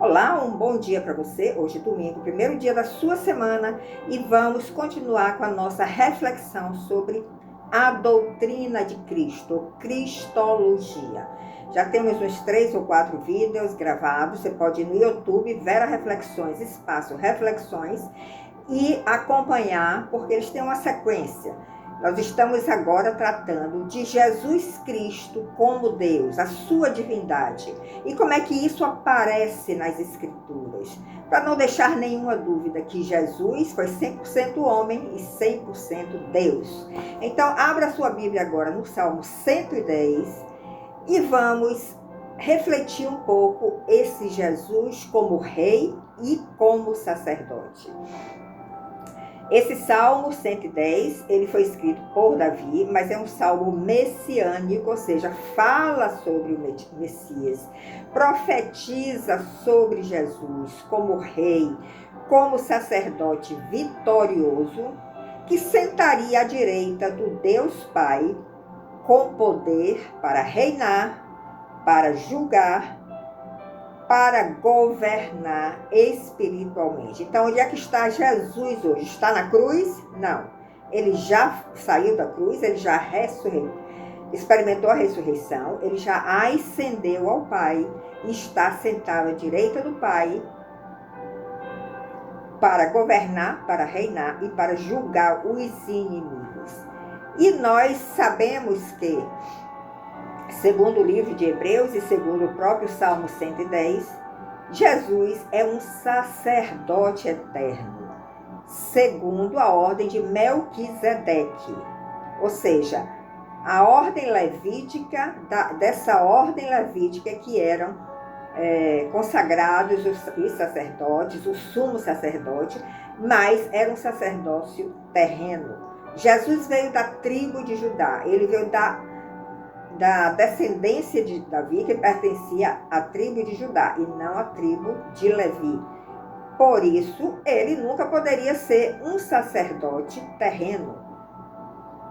Olá, um bom dia para você. Hoje, domingo, primeiro dia da sua semana, e vamos continuar com a nossa reflexão sobre a doutrina de Cristo, Cristologia. Já temos uns 3 ou 4 vídeos gravados. Você pode ir no YouTube, Vera Reflexões, espaço Reflexões, e acompanhar, porque eles têm uma sequência. Nós estamos agora tratando de Jesus Cristo como Deus, a sua divindade, e como é que isso aparece nas Escrituras, para não deixar nenhuma dúvida que Jesus foi 100% homem e 100% Deus. Então, abra sua Bíblia agora no Salmo 110 e vamos refletir um pouco esse Jesus como rei e como sacerdote. Esse Salmo 110, ele foi escrito por Davi, mas é um salmo messiânico, ou seja, fala sobre o Messias, profetiza sobre Jesus como rei, como sacerdote vitorioso, que sentaria à direita do Deus Pai, com poder para reinar, para julgar, para governar espiritualmente. Então, onde é que está Jesus hoje? Está na cruz? Não. Ele já saiu da cruz, ele já experimentou a ressurreição, ele já ascendeu ao Pai e está sentado à direita do Pai para governar, para reinar e para julgar os inimigos. E nós sabemos que, segundo o livro de Hebreus e segundo o próprio Salmo 110, Jesus é um sacerdote eterno, segundo a ordem de Melquisedeque. Ou seja, a ordem levítica, dessa ordem levítica que eram consagrados os sacerdotes, o sumo sacerdote, mas era um sacerdócio terreno. Jesus veio da tribo de Judá, ele veio da descendência de Davi, que pertencia à tribo de Judá e não à tribo de Levi. Por isso, ele nunca poderia ser um sacerdote terreno.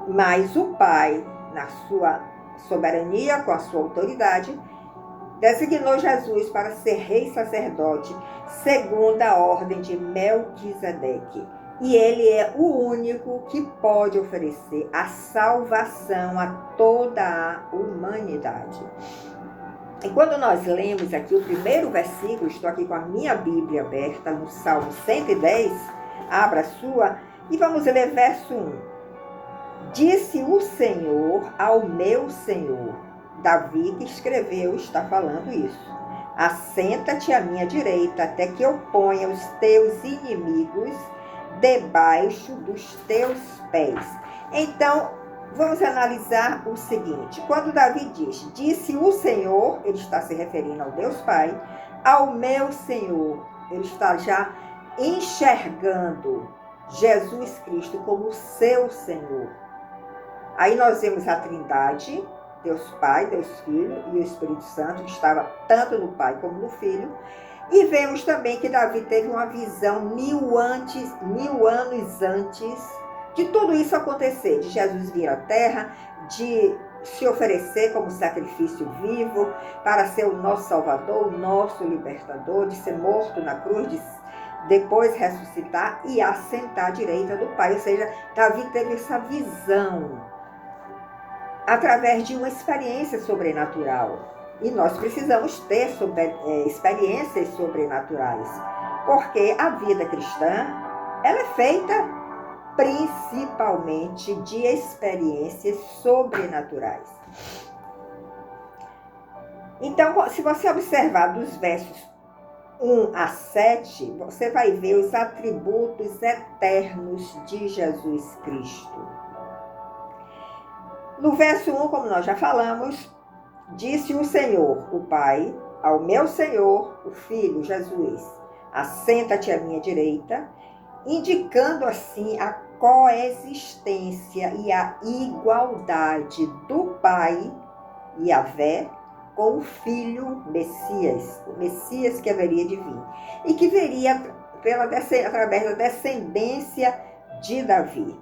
Mas o Pai, na sua soberania, com a sua autoridade, designou Jesus para ser rei sacerdote, segundo a ordem de Melquisedeque. E ele é o único que pode oferecer a salvação a toda a humanidade. E quando nós lemos aqui o primeiro versículo, estou aqui com a minha Bíblia aberta no Salmo 110, abra a sua, e vamos ler verso 1. Disse o Senhor ao meu Senhor. Davi, que escreveu, está falando isso. Assenta-te à minha direita, até que eu ponha os teus inimigos debaixo dos teus pés. Então, vamos analisar o seguinte. Quando Davi disse o Senhor, ele está se referindo ao Deus Pai, ao meu Senhor, ele está já enxergando Jesus Cristo como seu Senhor. Aí nós vemos a Trindade, Deus Pai, Deus Filho e o Espírito Santo, que estava tanto no Pai como no Filho. E vemos também que Davi teve uma visão 1000 anos antes de tudo isso acontecer, de Jesus vir à Terra, de se oferecer como sacrifício vivo para ser o nosso Salvador, o nosso Libertador, de ser morto na cruz, de depois ressuscitar e assentar à direita do Pai. Ou seja, Davi teve essa visão através de uma experiência sobrenatural. E nós precisamos ter experiências sobrenaturais, porque a vida cristã, ela é feita principalmente de experiências sobrenaturais. Então, se você observar dos versos 1 a 7, você vai ver os atributos eternos de Jesus Cristo. No verso 1, como nós já falamos, disse o Senhor, o Pai, ao meu Senhor, o Filho, Jesus, assenta-te à minha direita, indicando assim a coexistência e a igualdade do Pai, Yahvé, com o Filho Messias, o Messias que haveria de vir, e que viria através da descendência de Davi.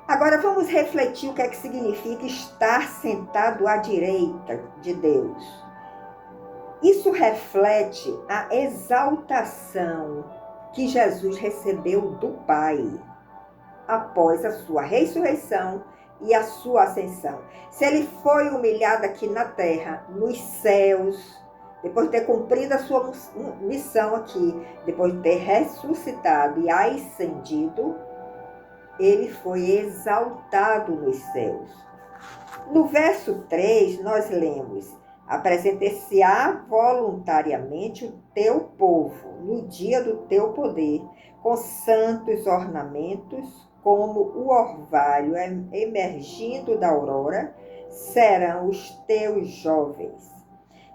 Agora vamos refletir o que é que significa estar sentado à direita de Deus. Isso reflete a exaltação que Jesus recebeu do Pai após a sua ressurreição e a sua ascensão. Se ele foi humilhado aqui na terra, nos céus, depois de ter cumprido a sua missão aqui, depois de ter ressuscitado e ascendido, ele foi exaltado nos céus. No verso 3, nós lemos: apresente-se-á voluntariamente o teu povo no dia do teu poder, com santos ornamentos, como o orvalho emergindo da aurora, serão os teus jovens.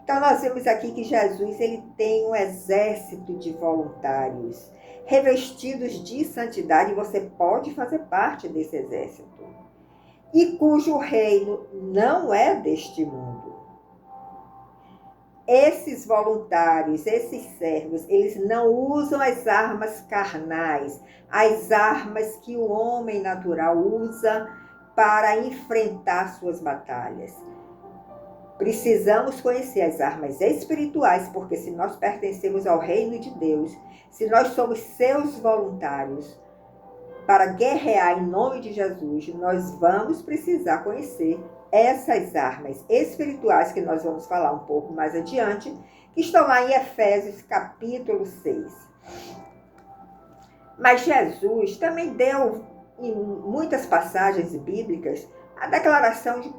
Então nós vemos aqui que Jesus ele tem um exército de voluntários, revestidos de santidade, você pode fazer parte desse exército, e cujo reino não é deste mundo. Esses voluntários, esses servos, eles não usam as armas carnais, as armas que o homem natural usa para enfrentar suas batalhas. Precisamos conhecer as armas espirituais, porque se nós pertencemos ao reino de Deus, se nós somos seus voluntários para guerrear em nome de Jesus, nós vamos precisar conhecer essas armas espirituais que nós vamos falar um pouco mais adiante, que estão lá em Efésios capítulo 6. Mas Jesus também deu, em muitas passagens bíblicas, a declaração de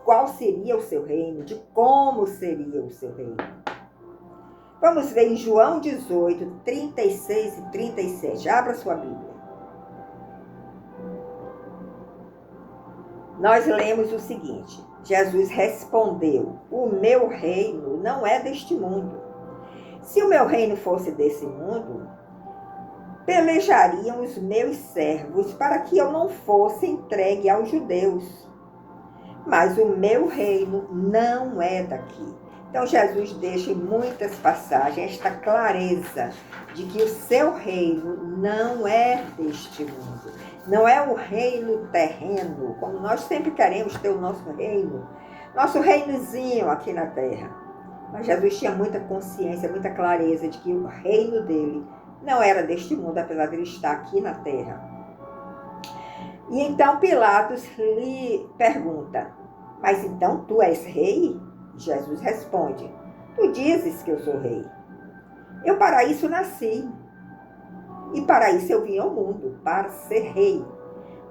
qual seria o seu reino, de como seria o seu reino. Vamos ver em João 18, 36 e 37. Abra sua Bíblia. Nós lemos o seguinte: Jesus respondeu: o meu reino não é deste mundo. Se o meu reino fosse desse mundo, pelejariam os meus servos para que eu não fosse entregue aos judeus. Mas o meu reino não é daqui. Então Jesus deixa em muitas passagens esta clareza de que o seu reino não é deste mundo. Não é o reino terreno, como nós sempre queremos ter o nosso reinozinho aqui na terra. Mas Jesus tinha muita consciência, muita clareza de que o reino dele não era deste mundo, apesar de ele estar aqui na terra. E então Pilatos lhe pergunta: mas então tu és rei? Jesus responde: tu dizes que eu sou rei. Eu para isso nasci. E para isso eu vim ao mundo, para ser rei,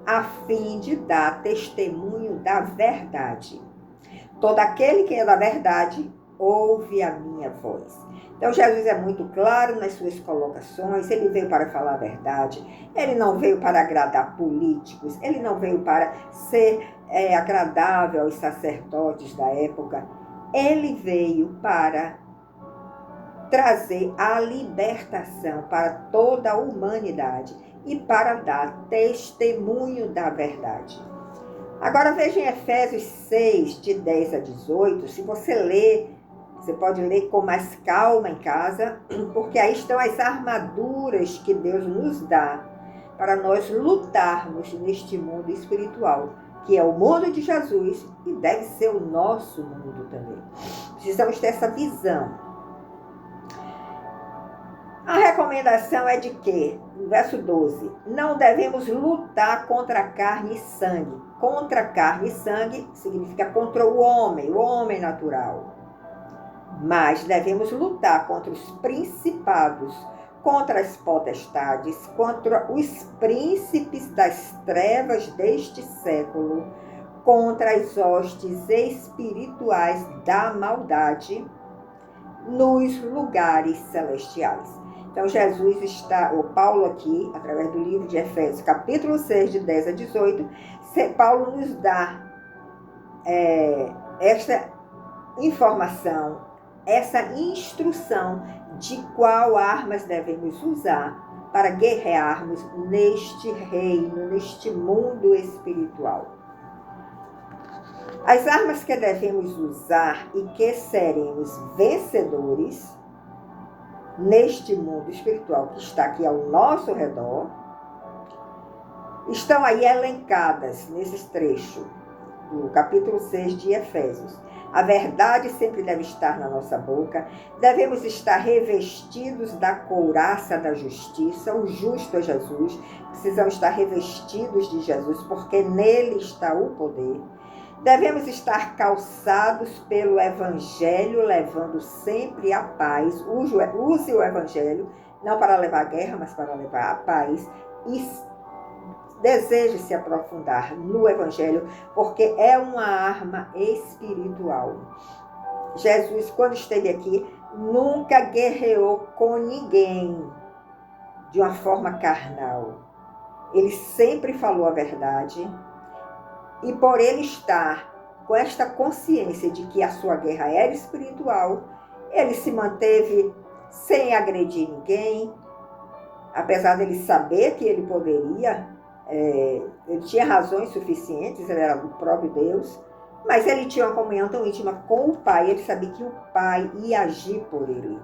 a fim de dar testemunho da verdade. Todo aquele que é da verdade, ouve a minha voz. Então Jesus é muito claro nas suas colocações, ele veio para falar a verdade, ele não veio para agradar políticos, ele não veio para ser agradável aos sacerdotes da época, ele veio para trazer a libertação para toda a humanidade e para dar testemunho da verdade. Agora veja em Efésios 6, de 10 a 18, se você ler, você pode ler com mais calma em casa, porque aí estão as armaduras que Deus nos dá para nós lutarmos neste mundo espiritual, que é o mundo de Jesus e deve ser o nosso mundo também. Precisamos ter essa visão. A recomendação é de que, no verso 12, não devemos lutar contra a carne e sangue. Contra carne e sangue significa contra o homem natural. Mas devemos lutar contra os principados, contra as potestades, contra os príncipes das trevas deste século, contra as hostes espirituais da maldade nos lugares celestiais. Então Jesus o Paulo aqui, através do livro de Efésios, capítulo 6, de 10 a 18, Paulo nos dá esta informação, essa instrução de qual armas devemos usar para guerrearmos neste reino, neste mundo espiritual. As armas que devemos usar e que seremos vencedores neste mundo espiritual que está aqui ao nosso redor, estão aí elencadas nesses trechos do capítulo 6 de Efésios. A verdade sempre deve estar na nossa boca. Devemos estar revestidos da couraça da justiça. O justo é Jesus. Precisamos estar revestidos de Jesus, porque nele está o poder. Devemos estar calçados pelo Evangelho, levando sempre a paz. Use o Evangelho, não para levar a guerra, mas para levar a paz. E deseje se aprofundar no Evangelho, porque é uma arma espiritual. Jesus, quando esteve aqui, nunca guerreou com ninguém de uma forma carnal. Ele sempre falou a verdade. E por ele estar com esta consciência de que a sua guerra era espiritual, ele se manteve sem agredir ninguém, apesar dele saber que ele poderia, ele tinha razões suficientes, ele era o próprio Deus, mas ele tinha uma comunhão tão íntima com o Pai, ele sabia que o Pai ia agir por ele.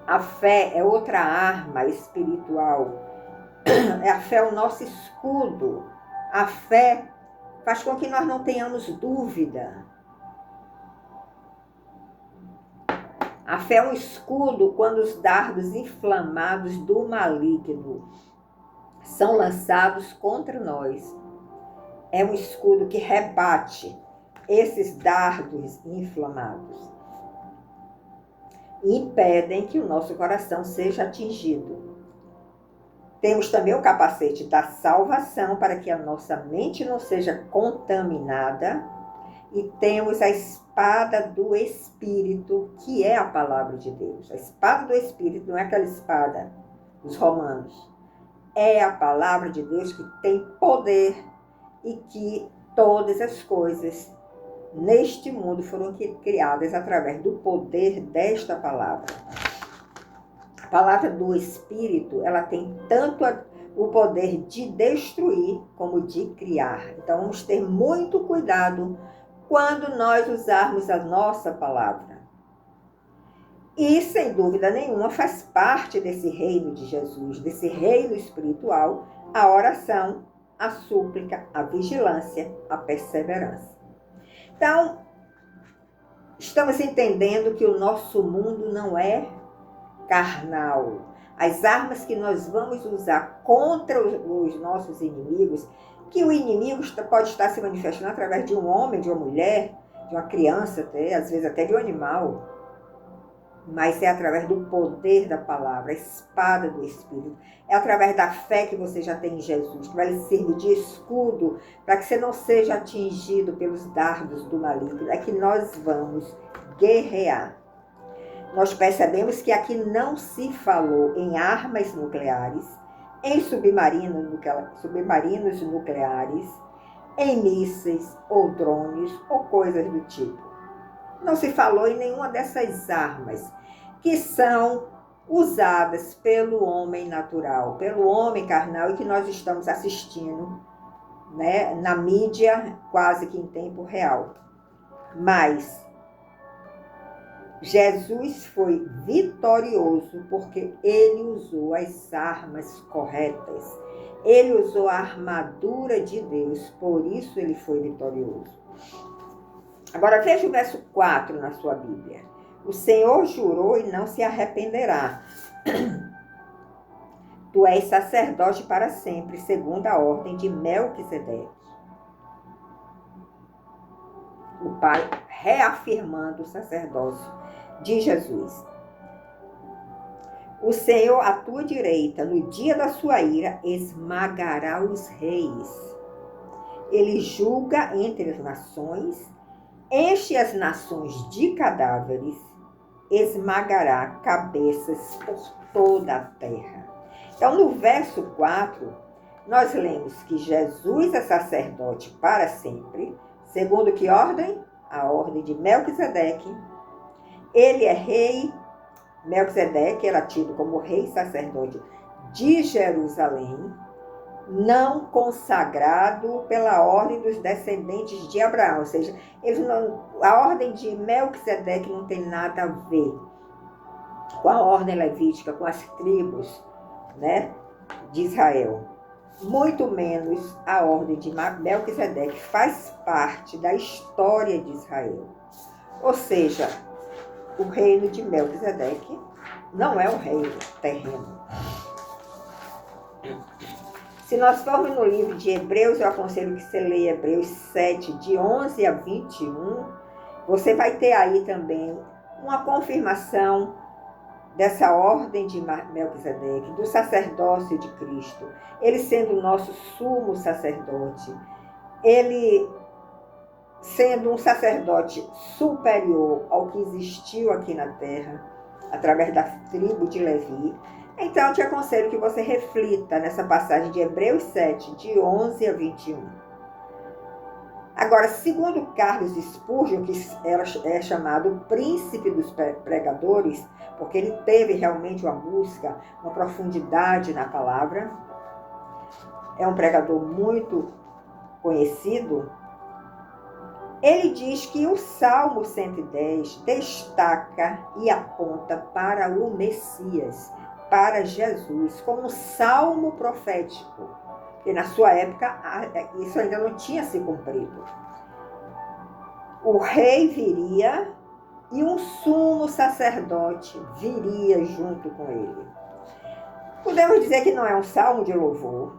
A fé é outra arma espiritual, a fé é o nosso escudo, a fé faz com que nós não tenhamos dúvida. A fé é um escudo quando os dardos inflamados do maligno são lançados contra nós. É um escudo que rebate esses dardos inflamados e impedem que o nosso coração seja atingido. Temos também o capacete da salvação para que a nossa mente não seja contaminada. E temos a espada do Espírito, que é a palavra de Deus. A espada do Espírito não é aquela espada dos romanos. É a palavra de Deus que tem poder e que todas as coisas neste mundo foram criadas através do poder desta palavra. A palavra do Espírito, ela tem tanto o poder de destruir como de criar. Então, vamos ter muito cuidado quando nós usarmos a nossa palavra. E, sem dúvida nenhuma, faz parte desse reino de Jesus, desse reino espiritual, a oração, a súplica, a vigilância, a perseverança. Então, estamos entendendo que o nosso mundo não é carnal. As armas que nós vamos usar contra os nossos inimigos, que o inimigo pode estar se manifestando através de um homem, de uma mulher, de uma criança, até, às vezes até de um animal, mas é através do poder da palavra, a espada do Espírito. É através da fé que você já tem em Jesus, que vai lhe servir de escudo para que você não seja atingido pelos dardos do maligno. É que nós vamos guerrear. Nós percebemos que aqui não se falou em armas nucleares, em submarinos nucleares, em mísseis ou drones ou coisas do tipo. Não se falou em nenhuma dessas armas que são usadas pelo homem natural, pelo homem carnal e que nós estamos assistindo, né, na mídia quase que em tempo real. Mas Jesus foi vitorioso porque ele usou as armas corretas. Ele usou a armadura de Deus, por isso ele foi vitorioso. Agora veja o verso 4 na sua Bíblia. O Senhor jurou e não se arrependerá. Tu és sacerdote para sempre, segundo a ordem de Melquisedeque. O Pai reafirmando o sacerdócio de Jesus. O Senhor, à tua direita, no dia da sua ira, esmagará os reis. Ele julga entre as nações, enche as nações de cadáveres, esmagará cabeças por toda a terra. Então, no verso 4, nós lemos que Jesus é sacerdote para sempre, segundo que ordem? A ordem de Melquisedeque. Ele é rei. Melquisedeque era tido como rei sacerdote de Jerusalém, não consagrado pela ordem dos descendentes de Abraão. Ou seja, a ordem de Melquisedeque não tem nada a ver com a ordem levítica, com as tribos, né, de Israel. muito menos a ordem de Melquisedeque faz parte da história de Israel. Ou seja, o reino de Melquisedeque não é um reino terreno. Se nós formos no livro de Hebreus, eu aconselho que você leia Hebreus 7, de 11 a 21, você vai ter aí também uma confirmação dessa ordem de Melquisedeque, do sacerdócio de Cristo, ele sendo o nosso sumo sacerdote, ele sendo um sacerdote superior ao que existiu aqui na terra, através da tribo de Levi. Então, eu te aconselho que você reflita nessa passagem de Hebreus 7, de 11 a 21. Agora, segundo Carlos Spurgeon, que é chamado o príncipe dos pregadores, porque ele teve realmente uma busca, uma profundidade na palavra, é um pregador muito conhecido, ele diz que o Salmo 110 destaca e aponta para o Messias, para Jesus, como um salmo profético, porque na sua época isso ainda não tinha se cumprido. O rei viria e um sumo sacerdote viria junto com ele. Podemos dizer que não é um salmo de louvor,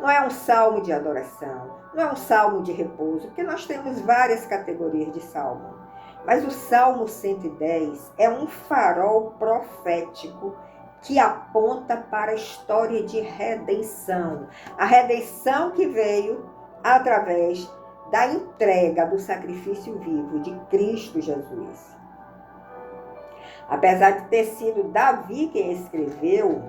não é um salmo de adoração, não é um salmo de repouso, porque nós temos várias categorias de salmo. Mas o Salmo 110 é um farol profético que aponta para a história de redenção. A redenção que veio através da entrega do sacrifício vivo de Cristo Jesus. Apesar de ter sido Davi quem escreveu,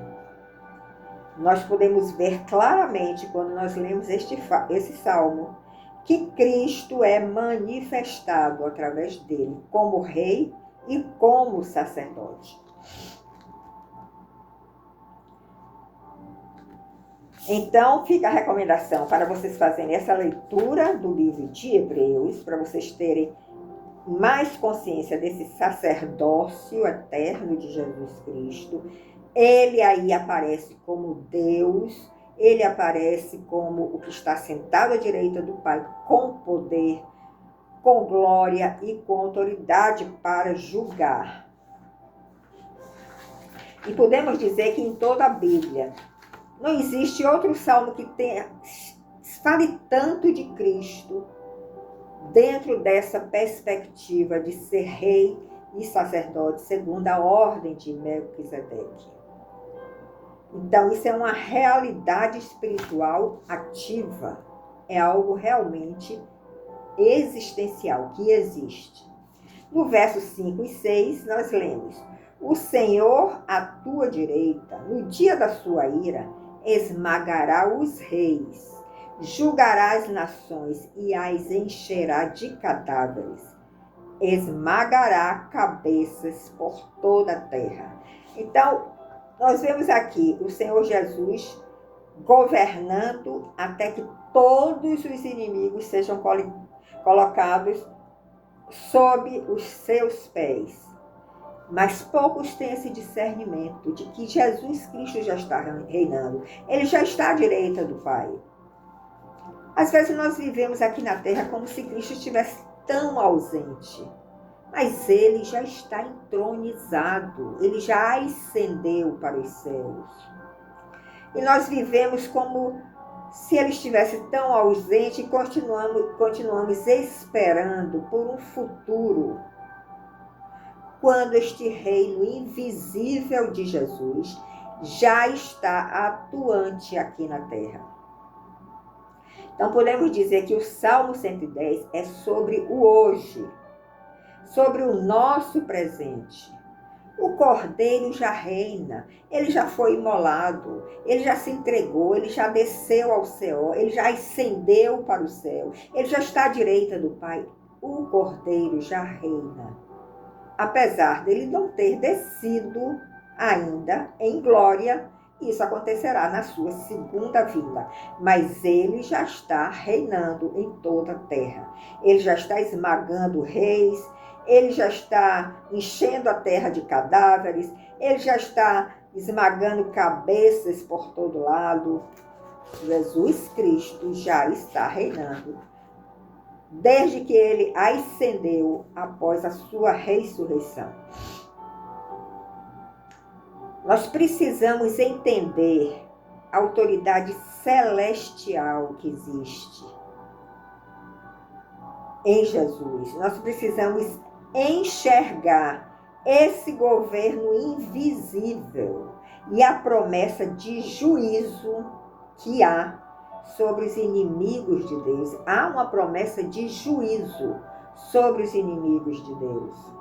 nós podemos ver claramente, quando nós lemos esse salmo, que Cristo é manifestado através dele como rei e como sacerdote. Então, fica a recomendação para vocês fazerem essa leitura do livro de Hebreus, para vocês terem mais consciência desse sacerdócio eterno de Jesus Cristo. Ele aí aparece como Deus, ele aparece como o que está sentado à direita do Pai, com poder, com glória e com autoridade para julgar. E podemos dizer que em toda a Bíblia não existe outro salmo que fale tanto de Cristo dentro dessa perspectiva de ser rei e sacerdote segundo a ordem de Melquisedeque. Então, isso é uma realidade espiritual ativa. É algo realmente existencial, que existe. No versos 5 e 6, nós lemos: o Senhor, à tua direita, no dia da sua ira, esmagará os reis, julgará as nações e as encherá de cadáveres, esmagará cabeças por toda a terra. Então, nós vemos aqui o Senhor Jesus governando até que todos os inimigos sejam colocados sob os seus pés. Mas poucos têm esse discernimento de que Jesus Cristo já está reinando. Ele já está à direita do Pai. Às vezes nós vivemos aqui na terra como se Cristo estivesse tão ausente. Mas ele já está entronizado, ele já ascendeu para os céus. E nós vivemos como se ele estivesse tão ausente e continuamos esperando por um futuro, quando este reino invisível de Jesus já está atuante aqui na terra. Então podemos dizer que o Salmo 110 é sobre o hoje, sobre o nosso presente. O Cordeiro já reina, ele já foi imolado, ele já se entregou, ele já desceu ao céu, ele já ascendeu para o céu, ele já está à direita do Pai. O Cordeiro já reina, apesar dele não ter descido ainda em glória. Isso acontecerá na sua segunda vinda, mas ele já está reinando em toda a terra. Ele já está esmagando reis, ele já está enchendo a terra de cadáveres, ele já está esmagando cabeças por todo lado. Jesus Cristo já está reinando, desde que ele ascendeu após a sua ressurreição. Nós precisamos entender a autoridade celestial que existe em Jesus. Nós precisamos enxergar esse governo invisível e a promessa de juízo que há sobre os inimigos de Deus. Há uma promessa de juízo sobre os inimigos de Deus.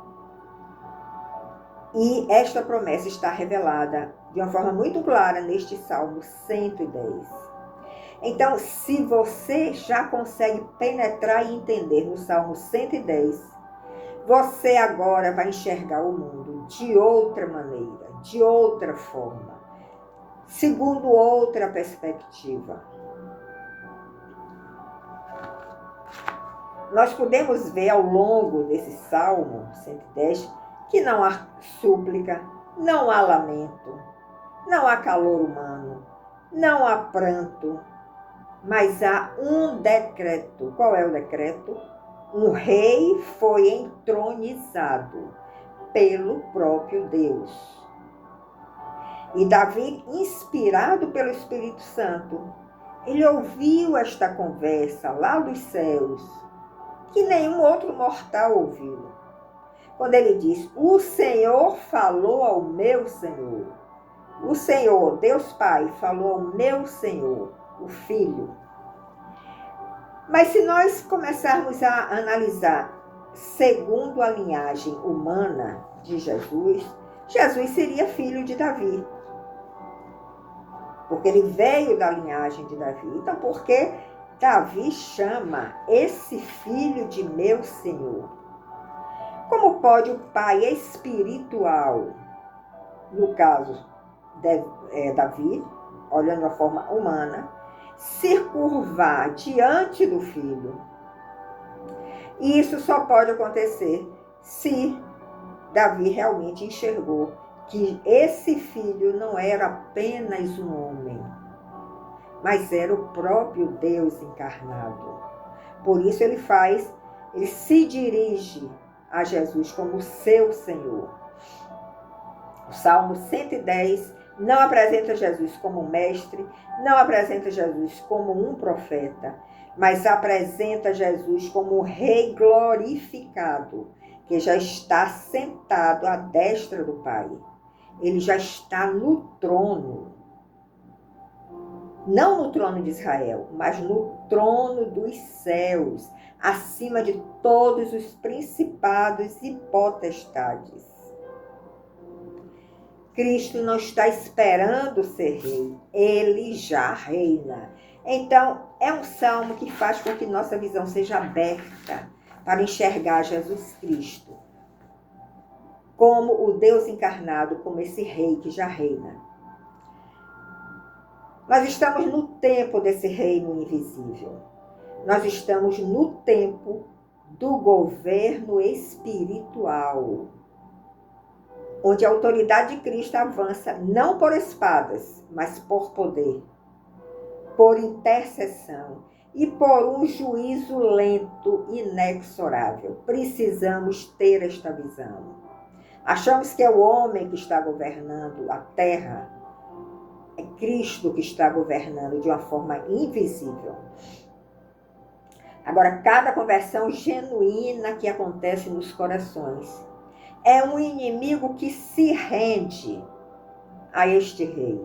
E esta promessa está revelada de uma forma muito clara neste Salmo 110. Então, se você já consegue penetrar e entender no Salmo 110, você agora vai enxergar o mundo de outra maneira, de outra forma, segundo outra perspectiva. Nós podemos ver ao longo desse Salmo 110 que não há súplica, não há lamento, não há calor humano, não há pranto, mas há um decreto. Qual é o decreto? Um rei foi entronizado pelo próprio Deus. E Davi, inspirado pelo Espírito Santo, ele ouviu esta conversa lá dos céus, que nenhum outro mortal ouviu. Quando ele diz, o Senhor falou ao meu Senhor. O Senhor, Deus Pai, falou ao meu Senhor, o Filho. Mas se nós começarmos a analisar segundo a linhagem humana de Jesus, Jesus seria filho de Davi. Porque ele veio da linhagem de Davi. Então, por que Davi chama esse filho de meu Senhor? Como pode o pai espiritual, no caso de Davi, olhando de uma forma humana, se curvar diante do filho? E isso só pode acontecer se Davi realmente enxergou que esse filho não era apenas um homem, mas era o próprio Deus encarnado. Por isso ele se dirige a Jesus como seu Senhor. O Salmo 110 não apresenta Jesus como mestre, não apresenta Jesus como um profeta, mas apresenta Jesus como rei glorificado, que já está sentado à destra do Pai. Ele já está no trono. Não no trono de Israel, mas no trono dos céus, acima de todos os principados e potestades. Cristo não está esperando ser rei, ele já reina. Então, é um salmo que faz com que nossa visão seja aberta para enxergar Jesus Cristo como o Deus encarnado, como esse rei que já reina. Nós estamos no tempo desse reino invisível. Nós estamos no tempo do governo espiritual, onde a autoridade de Cristo avança não por espadas, mas por poder, por intercessão e por um juízo lento e inexorável. Precisamos ter esta visão. Achamos que é o homem que está governando a terra. É Cristo que está governando de uma forma invisível. Agora, cada conversão genuína que acontece nos corações é um inimigo que se rende a este rei.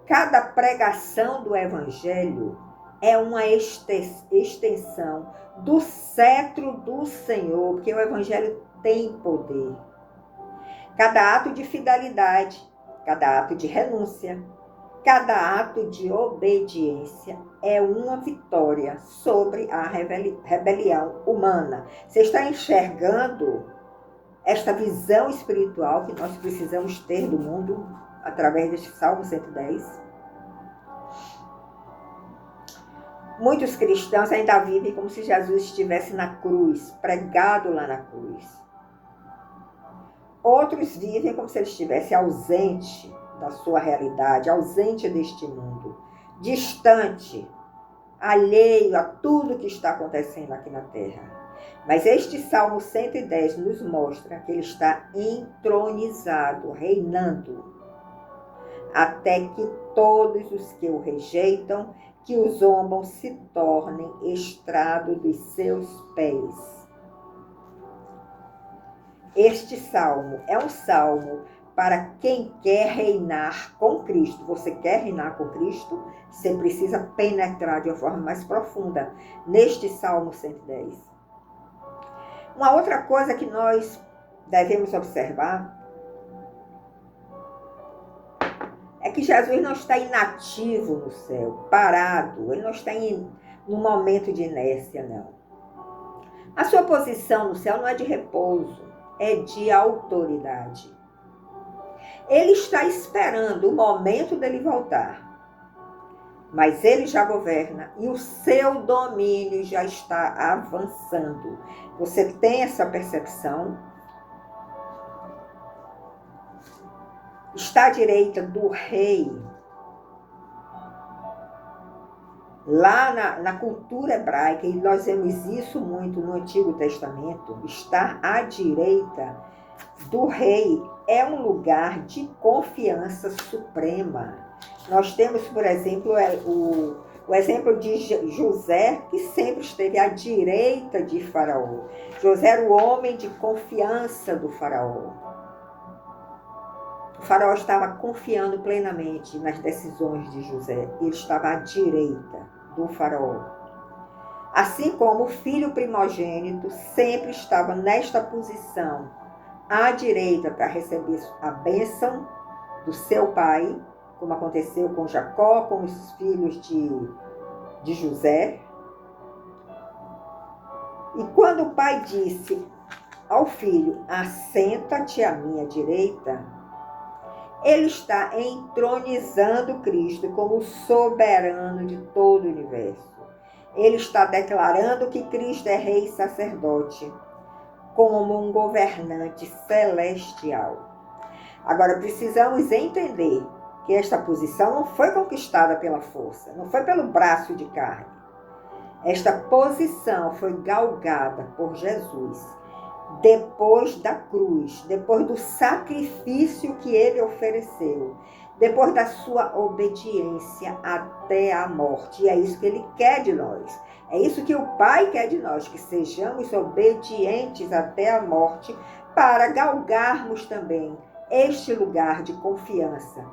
Cada pregação do evangelho é uma extensão do cetro do Senhor, porque o evangelho tem poder. Cada ato de fidelidade, cada ato de renúncia, cada ato de obediência é uma vitória sobre a rebelião humana. Você está enxergando esta visão espiritual que nós precisamos ter do mundo através deste Salmo 110? Muitos cristãos ainda vivem como se Jesus estivesse na cruz, pregado lá na cruz. Outros vivem como se ele estivesse ausente da sua realidade, ausente deste mundo, distante, alheio a tudo que está acontecendo aqui na terra. Mas este Salmo 110 nos mostra que ele está entronizado, reinando, até que todos os que o rejeitam, que o zombam, se tornem estrado dos seus pés. Este salmo é um salmo para quem quer reinar com Cristo. Você quer reinar com Cristo? Você precisa penetrar de uma forma mais profunda neste Salmo 110. Uma outra coisa que nós devemos observar é que Jesus não está inativo no céu, parado. Ele não está num momento de inércia, não. A sua posição no céu não é de repouso, é de autoridade. Ele está esperando o momento dele voltar. Mas ele já governa e o seu domínio já está avançando. Você tem essa percepção? Está à direita do rei. Lá na cultura hebraica, e nós vemos isso muito no Antigo Testamento, estar à direita do rei é um lugar de confiança suprema. Nós temos, por exemplo, o exemplo de José, que sempre esteve à direita de Faraó. José era o homem de confiança do Faraó. O Faraó estava confiando plenamente nas decisões de José. Ele estava à direita do Faraó. Assim como o filho primogênito sempre estava nesta posição, à direita, para receber a bênção do seu pai, como aconteceu com Jacó, com os filhos de José. E quando o pai disse ao filho, assenta-te à minha direita, ele está entronizando Cristo como soberano de todo o universo. Ele está declarando que Cristo é rei e sacerdote, como um governante celestial. Agora, precisamos entender que esta posição não foi conquistada pela força, não foi pelo braço de carne. Esta posição foi galgada por Jesus depois da cruz, depois do sacrifício que ele ofereceu, depois da sua obediência até a morte. E é isso que ele quer de nós. É isso que o Pai quer de nós, que sejamos obedientes até a morte para galgarmos também este lugar de confiança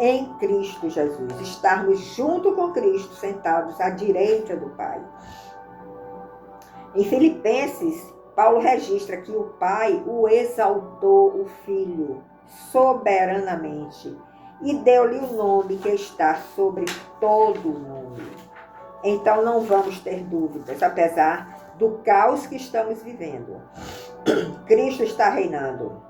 em Cristo Jesus, estarmos junto com Cristo, sentados à direita do Pai. Em Filipenses, Paulo registra que o Pai o exaltou o Filho soberanamente e deu-lhe o nome que está sobre todo o nome. Então não vamos ter dúvidas, apesar do caos que estamos vivendo. Cristo está reinando.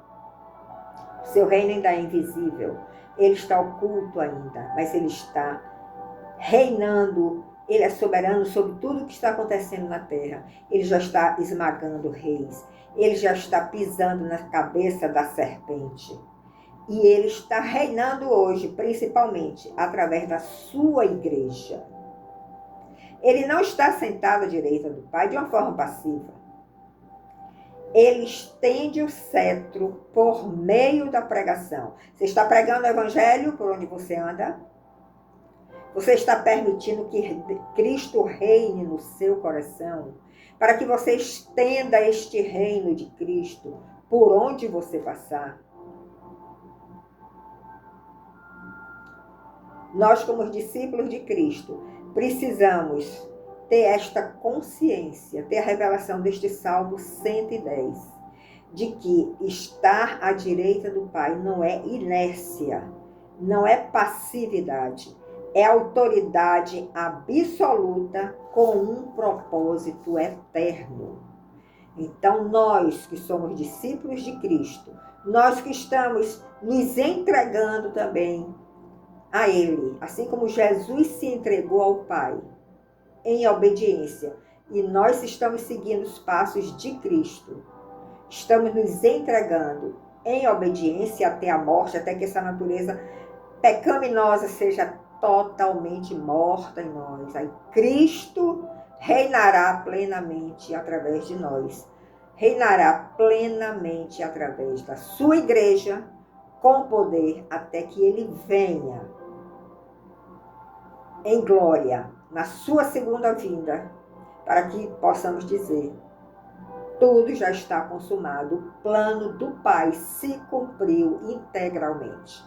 Seu reino ainda é invisível. Ele está oculto ainda, mas ele está reinando. Ele é soberano sobre tudo o que está acontecendo na terra. Ele já está esmagando reis. Ele já está pisando na cabeça da serpente. E ele está reinando hoje, principalmente, através da sua igreja. Ele não está sentado à direita do Pai de uma forma passiva. Ele estende o cetro por meio da pregação. Você está pregando o evangelho por onde você anda? Você está permitindo que Cristo reine no seu coração? Para que você estenda este reino de Cristo por onde você passar? Nós, como discípulos de Cristo, precisamos ter esta consciência, ter a revelação deste Salmo 110, de que estar à direita do Pai não é inércia, não é passividade, é autoridade absoluta com um propósito eterno. Então, nós que somos discípulos de Cristo, nós que estamos nos entregando também a Ele, assim como Jesus se entregou ao Pai, em obediência, e nós estamos seguindo os passos de Cristo. Estamos nos entregando em obediência até a morte, até que essa natureza pecaminosa seja totalmente morta em nós. Aí Cristo reinará plenamente através de nós. Reinará plenamente através da sua igreja, com poder, até que ele venha em glória, na sua segunda vinda, para que possamos dizer: tudo já está consumado, o plano do Pai se cumpriu integralmente.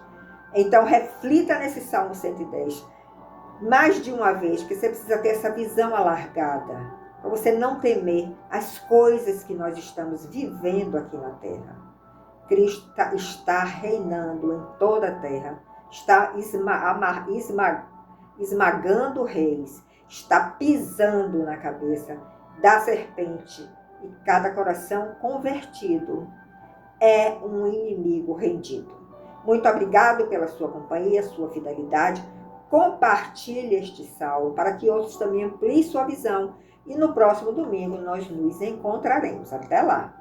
Então, reflita nesse Salmo 110 mais de uma vez, porque você precisa ter essa visão alargada, para você não temer as coisas que nós estamos vivendo aqui na Terra. Cristo está reinando em toda a Terra, está esmagando reis, está pisando na cabeça da serpente, e cada coração convertido é um inimigo rendido. Muito obrigado pela sua companhia, sua fidelidade. Compartilhe este salmo para que outros também ampliem sua visão. E no próximo domingo nós nos encontraremos. Até lá!